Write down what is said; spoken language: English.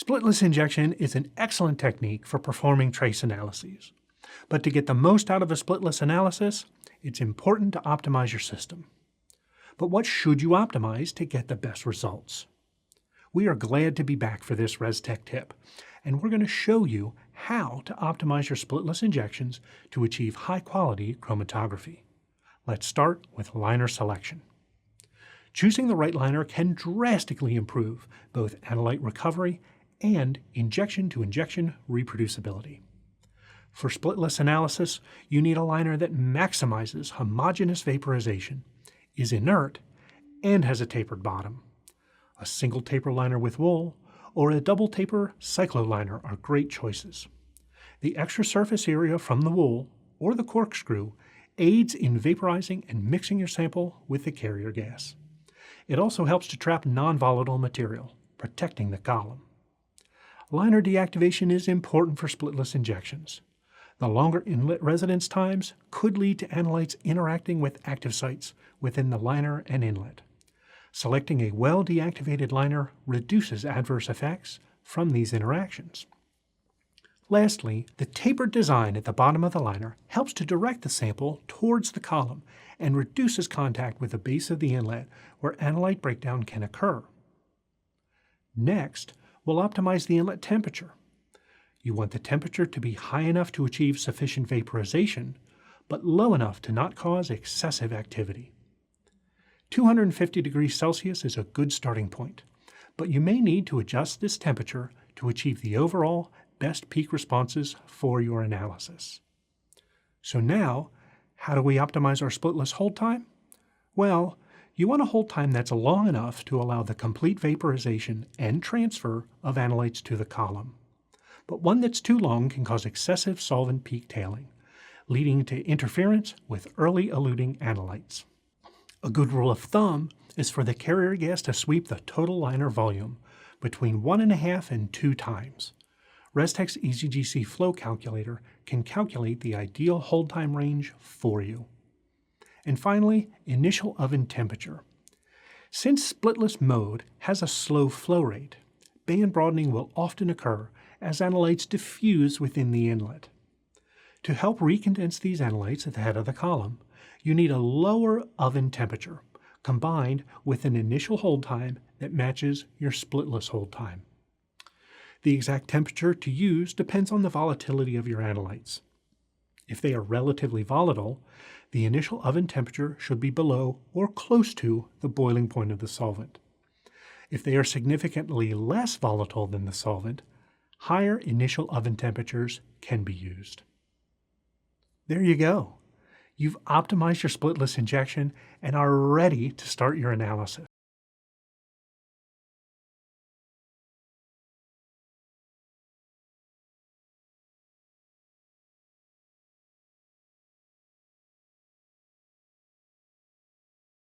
Splitless injection is an excellent technique for performing trace analyses. But to get the most out of a splitless analysis, it's important to optimize your system. But what should you optimize to get the best results? We are glad to be back for this Restek tip, and we're going to show you how to optimize your splitless injections to achieve high-quality chromatography. Let's start with liner selection. Choosing the right liner can drastically improve both analyte recovery and injection-to-injection reproducibility. For splitless analysis, you need a liner that maximizes homogeneous vaporization, is inert, and has a tapered bottom. A single taper liner with wool or a double taper cycloliner are great choices. The extra surface area from the wool or the corkscrew aids in vaporizing and mixing your sample with the carrier gas. It also helps to trap non-volatile material, protecting the column. Liner deactivation is important for splitless injections. The longer inlet residence times could lead to analytes interacting with active sites within the liner and inlet. Selecting a well-deactivated liner reduces adverse effects from these interactions. Lastly, the tapered design at the bottom of the liner helps to direct the sample towards the column and reduces contact with the base of the inlet where analyte breakdown can occur. Next, we'll optimize the inlet temperature. You want the temperature to be high enough to achieve sufficient vaporization, but low enough to not cause excessive activity. 250 degrees Celsius is a good starting point, but you may need to adjust this temperature to achieve the overall best peak responses for your analysis. So now, how do we optimize our splitless hold time? Well, you want a hold time that's long enough to allow the complete vaporization and transfer of analytes to the column. But one that's too long can cause excessive solvent peak tailing, leading to interference with early eluting analytes. A good rule of thumb is for the carrier gas to sweep the total liner volume between 1.5 and 2 times. Restek's EasyGC flow calculator can calculate the ideal hold time range for you. And finally, initial oven temperature. Since splitless mode has a slow flow rate, band broadening will often occur as analytes diffuse within the inlet. To help recondense these analytes at the head of the column, you need a lower oven temperature combined with an initial hold time that matches your splitless hold time. The exact temperature to use depends on the volatility of your analytes. If they are relatively volatile, the initial oven temperature should be below or close to the boiling point of the solvent. If they are significantly less volatile than the solvent, higher initial oven temperatures can be used. There you go. You've optimized your splitless injection and are ready to start your analysis.